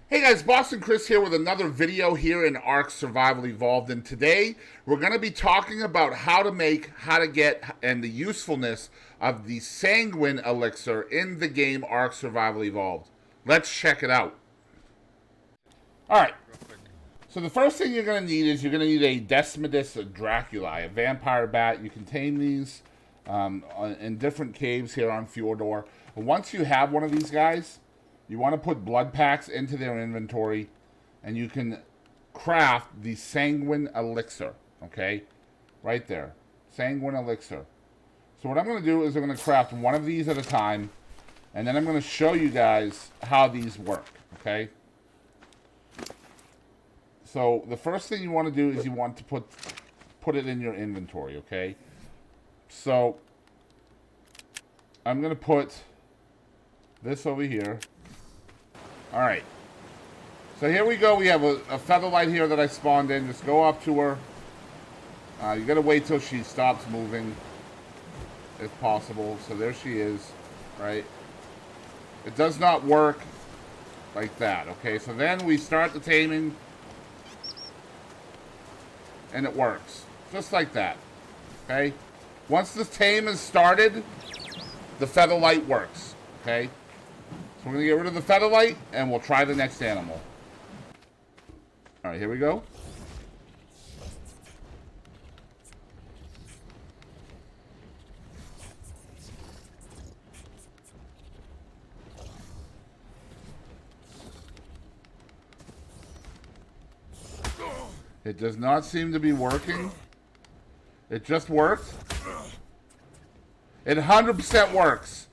Hey guys, Boston Chris here with another video here in Ark Survival Evolved, and today we're going to be talking about how to make, how to get, and the usefulness of the Sanguine Elixir in the game Ark Survival Evolved. Let's check it out. Alright, so the first thing you're going to need is you're going to need a Desmodus Draculae, a vampire bat. You can tame these in different caves here on Fjord Hawk. Once you have one of these guys, you want to put blood packs into their inventory, and you can craft the Sanguine Elixir, okay? Right there. Sanguine Elixir. So what I'm going to do is I'm going to craft one of these at a time, and then I'm going to show you guys how these work, okay? So the first thing you want to do is you want to put it in your inventory, okay? So I'm going to put this over here. Alright, so here we go. We have a featherlight here that I spawned in. Just go up to her. You gotta wait till she stops moving, if possible. So there she is, right? It does not work like that, okay? So then we start the taming, and it works. Just like that, okay? Once the tame is started, the featherlight works, okay? We're going to get rid of the featherlight, and we'll try the next animal. Alright, here we go. It does not seem to be working. It just worked. It 100% works.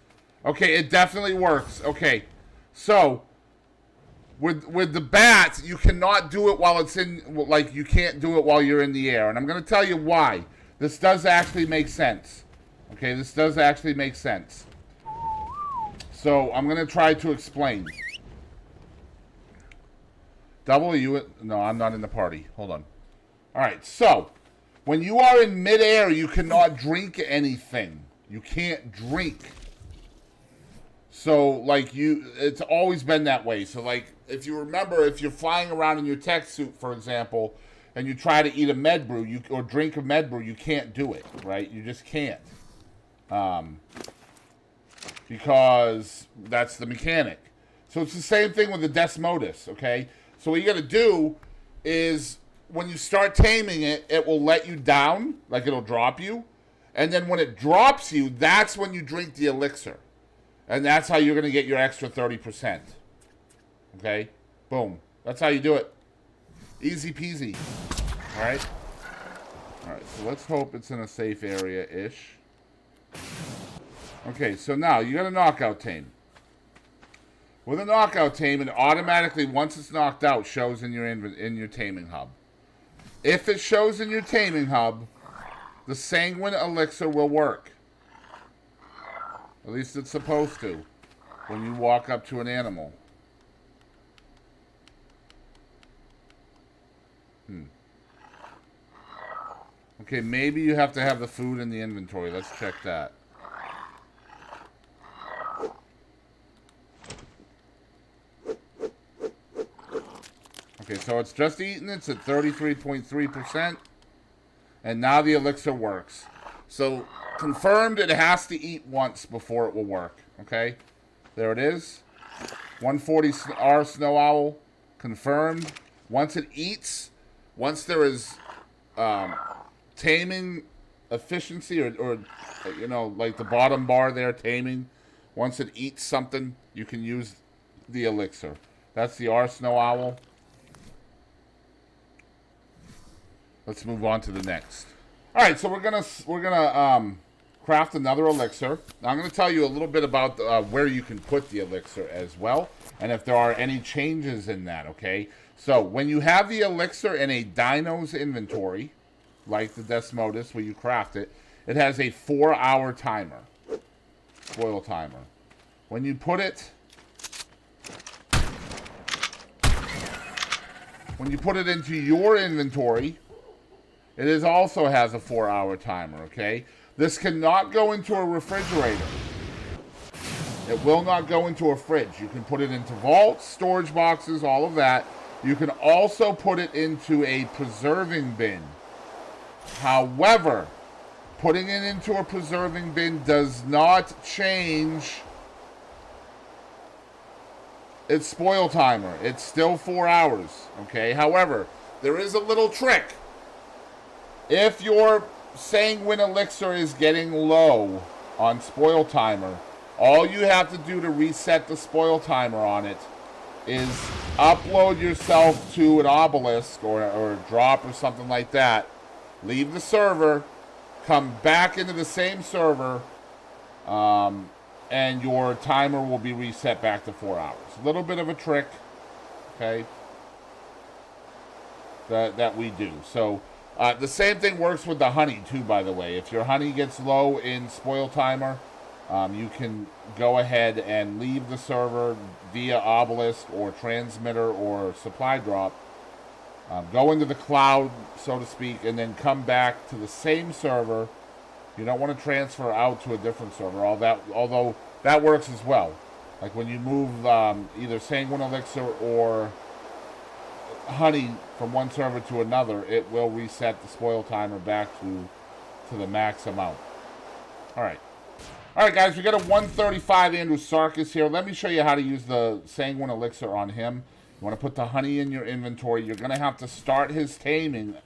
Okay, it definitely works. Okay, so with the bats, you cannot do it while it's in, like, you can't do it while you're in the air. And I'm going to tell you why. This does actually make sense. Okay, this does actually make sense. So I'm going to try to explain. Double you, no, I'm not in the party. Hold on. All right, so when you are in midair, you cannot drink anything. You can't drink. So, like, it's always been that way. So, like, if you remember, if you're flying around in your tech suit, for example, and you try to eat a med brew, or drink a med brew, you can't do it, right? You just can't. Because that's the mechanic. So, it's the same thing with the Desmodus, okay? So, what you got to do is, when you start taming it, it will let you down, like it'll drop you. And then when it drops you, that's when you drink the elixir. And that's how you're going to get your extra 30%. Okay? Boom. That's how you do it. Easy peasy. Alright? Alright, so let's hope it's in a safe area-ish. Okay, so now you got a knockout tame. With a knockout tame, it automatically, once it's knocked out, shows in your taming hub. If it shows in your taming hub, the Sanguine Elixir will work. At least it's supposed to, when you walk up to an animal. Okay, maybe you have to have the food in the inventory. Let's check that. Okay, so it's just eaten. It's at 33.3%. And now the elixir works. So, confirmed, it has to eat once before it will work. Okay? There it is. 140R Snow Owl. Confirmed. Once it eats, once there is taming efficiency, or you know, like the bottom bar there, taming, once it eats something, you can use the elixir. That's the R Snow Owl. Let's move on to the next. All right, so we're gonna craft another elixir. Now I'm gonna tell you a little bit about where you can put the elixir as well, and if there are any changes in that. Okay, so when you have the elixir in a dino's inventory, like the Desmodus where you craft it, it has a 4-hour timer, spoil timer. When you put it into your inventory, it also has a 4-hour timer, okay? This cannot go into a refrigerator. It will not go into a fridge. You can put it into vaults, storage boxes, all of that. You can also put it into a preserving bin. However, putting it into a preserving bin does not change its spoil timer. It's still 4 hours, okay? However, there is a little trick. If your Sanguine Elixir is getting low on spoil timer, all you have to do to reset the spoil timer on it is upload yourself to an obelisk or a drop or something like that. Leave the server, come back into the same server, and your timer will be reset back to 4 hours. A little bit of a trick, okay, that we do. So the same thing works with the honey too, by the way. If your honey gets low in spoil timer, you can go ahead and leave the server via obelisk or transmitter or supply drop. Go into the cloud, so to speak, and then come back to the same server. You don't want to transfer out to a different server, although that works as well. Like when you move either Sanguine Elixir or honey from one server to another, it will reset the spoil timer back to the max amount. All right, guys, we got a 135 Andrew Sarkis here. Let me show you how to use the Sanguine Elixir on him. You want to put the honey in your inventory. You're going to have to start his taming.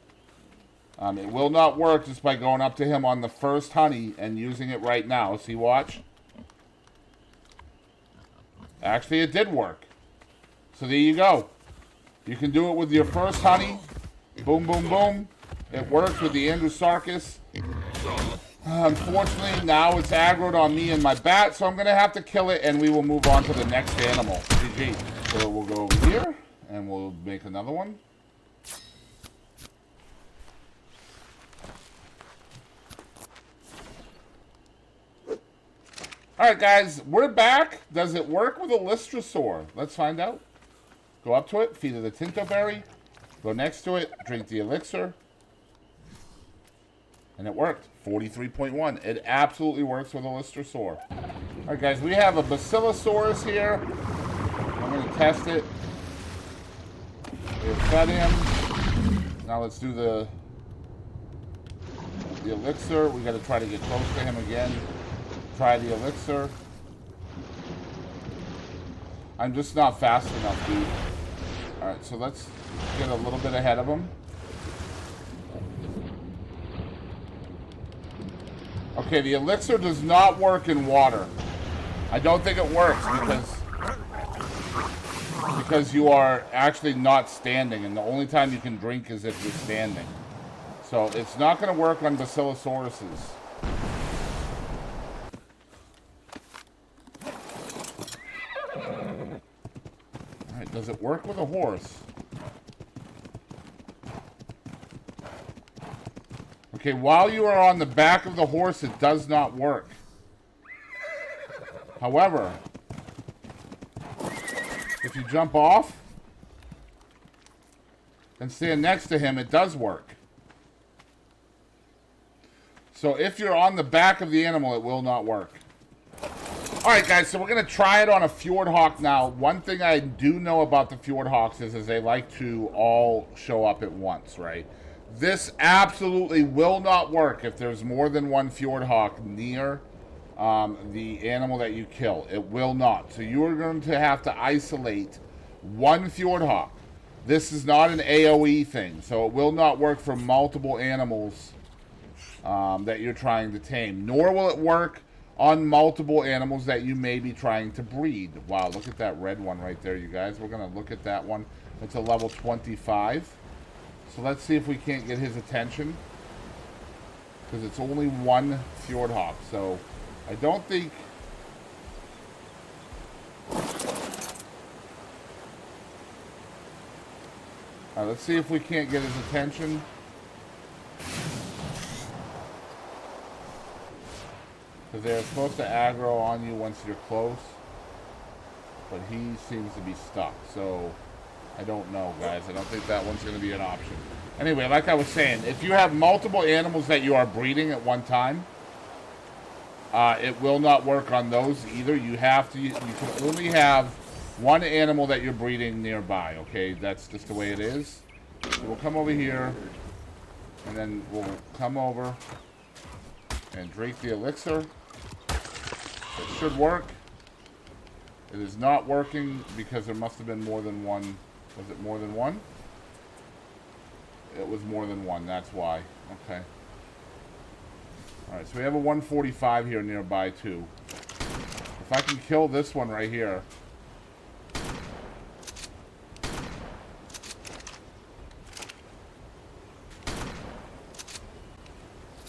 It will not work just by going up to him on the first honey and using it right now. See, watch. Actually, it did work. So there you go. You can do it with your first honey. Boom, boom, boom. It works with the Andrew Sarkis. Unfortunately, now it's aggroed on me and my bat, so I'm going to have to kill it, and we will move on to the next animal. GG. So we'll go over here, and we'll make another one. Alright, guys, we're back. Does it work with a Listrosaur? Let's find out. Go up to it, feed it a Tinto Berry. Go next to it, drink the elixir. And it worked. 43.1. It absolutely works with a Listrosaur. Alright, guys, we have a Basilosaurus here. I'm going to test it. We've fed him. Now let's do the elixir. We got to try to get close to him again. Try the elixir. I'm just not fast enough, dude. Alright, so let's get a little bit ahead of him. Okay, the elixir does not work in water. I don't think it works because you are actually not standing, and the only time you can drink is if you're standing. So it's not going to work on Basilosauruses. Alright, does it work with a horse? Okay, while you are on the back of the horse, it does not work. However, if you jump off and stand next to him, it does work. So if you're on the back of the animal, it will not work. Alright, guys, so we're going to try it on a Fjord Hawk now. One thing I do know about the Fjord Hawks is they like to all show up at once, right? This absolutely will not work if there's more than one Fjord Hawk near the animal that you kill. It will not. So you are going to have to isolate one Fjord Hawk. This is not an AoE thing, so it will not work for multiple animals that you're trying to tame. Nor will it work on multiple animals that you may be trying to breed. Wow, look at that red one right there, you guys. We're going to look at that one. It's a level 25. So let's see if we can't get his attention. Because it's only one Fjord Hawk. So I don't think... Alright, let's see if we can't get his attention. Because they're supposed to aggro on you once you're close. But he seems to be stuck. So... I don't know, guys. I don't think that one's going to be an option. Anyway, like I was saying, if you have multiple animals that you are breeding at one time, it will not work on those either. You have to. You can only have one animal that you're breeding nearby. Okay, that's just the way it is. So we'll come over here, and then we'll come over and drink the elixir. It should work. It is not working because there must have been more than one. Was it more than one? It was more than one. That's why. Okay. Alright, so we have a 145 here nearby, too. If I can kill this one right here.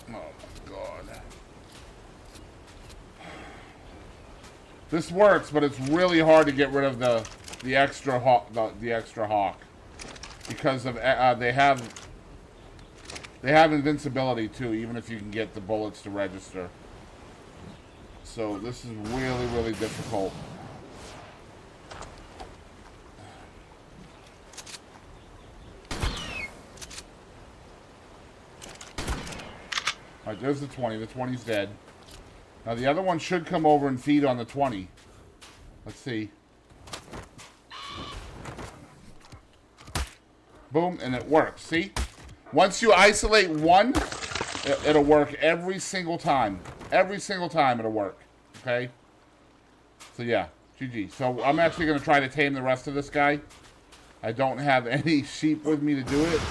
Oh, my God. This works, but it's really hard to get rid of the extra hawk, the extra hawk. Because of, they have invincibility too, even if you can get the bullets to register. So this is really, really difficult. Alright, there's the 20. The 20's dead. Now the other one should come over and feed on the 20. Let's see. Boom, and it works. See? Once you isolate one, it'll work every single time. Every single time it'll work. Okay? So yeah, GG. So I'm actually going to try to tame the rest of this guy. I don't have any sheep with me to do it.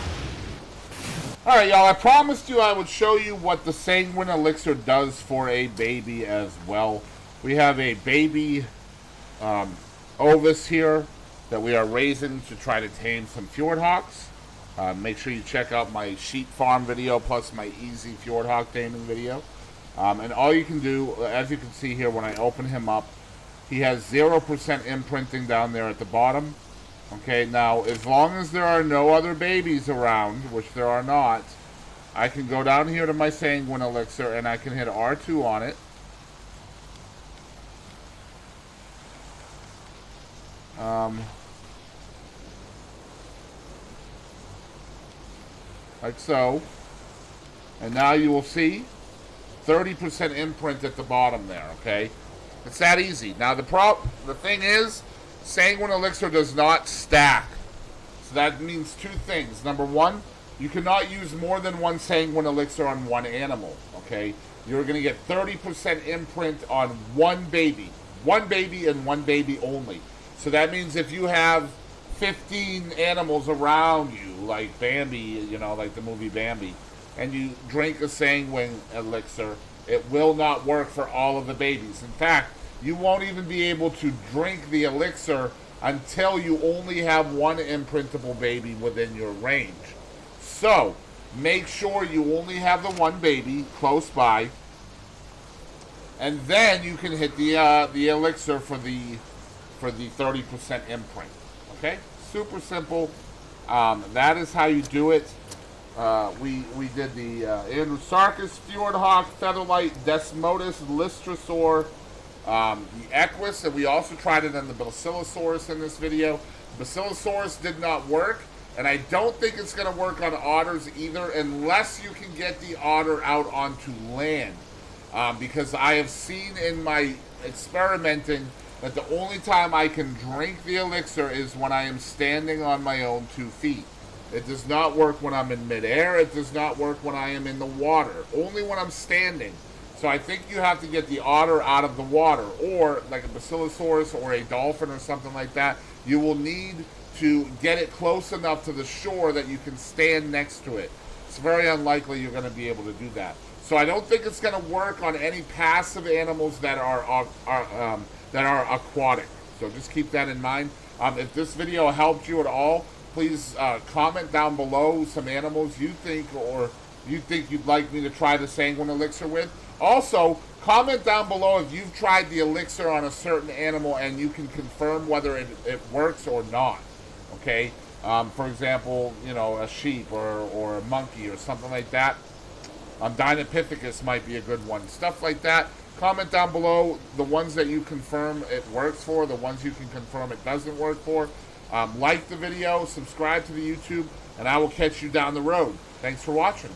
Alright, y'all. I promised you I would show you what the Sanguine Elixir does for a baby as well. We have a baby Ovis here that we are raising to try to tame some Fjord Hawks. Make sure you check out my sheep farm video plus my easy Fjord Hawk taming video. And all you can do, as you can see here when I open him up, he has 0% imprinting down there at the bottom. Okay, now as long as there are no other babies around, which there are not, I can go down here to my Sanguine Elixir and I can hit R2 on it. Like so. And now you will see 30% imprint at the bottom there, okay? It's that easy. Now the thing is, Sanguine Elixir does not stack. So that means two things. Number one, you cannot use more than one Sanguine Elixir on one animal, okay? You're going to get 30% imprint on one baby. One baby and one baby only. So that means if you have 15 animals around you, like Bambi, you know, like the movie Bambi, and you drink a Sanguine Elixir, it will not work for all of the babies. In fact, you won't even be able to drink the elixir until you only have one imprintable baby within your range. So, make sure you only have the one baby close by, and then you can hit the elixir for the 30% imprint. Okay, super simple. That is how you do it. We did the Andrewsarchus, Fjord Hawk, Featherlight, Desmodus, Lystrosaur, the Equus, and we also tried it on the Basilosaurus in this video. Basilosaurus did not work, and I don't think it's going to work on otters either unless you can get the otter out onto land. Because I have seen in my experimenting that the only time I can drink the elixir is when I am standing on my own 2 feet. It does not work when I'm in midair. It does not work when I am in the water. Only when I'm standing. So I think you have to get the otter out of the water, or like a Basilosaurus or a dolphin or something like that. You will need to get it close enough to the shore that you can stand next to it. It's very unlikely you're going to be able to do that. So I don't think it's going to work on any passive animals that are aquatic. So just keep that in mind. If this video helped you at all, please comment down below some animals you think you'd like me to try the Sanguine Elixir with. Also, comment down below if you've tried the elixir on a certain animal and you can confirm whether it works or not. Okay? For example, you know, a sheep or a monkey or something like that. Dinopithecus might be a good one. Stuff like that. Comment down below the ones that you confirm it works for, the ones you can confirm it doesn't work for. Like the video, subscribe to the YouTube, and I will catch you down the road. Thanks for watching.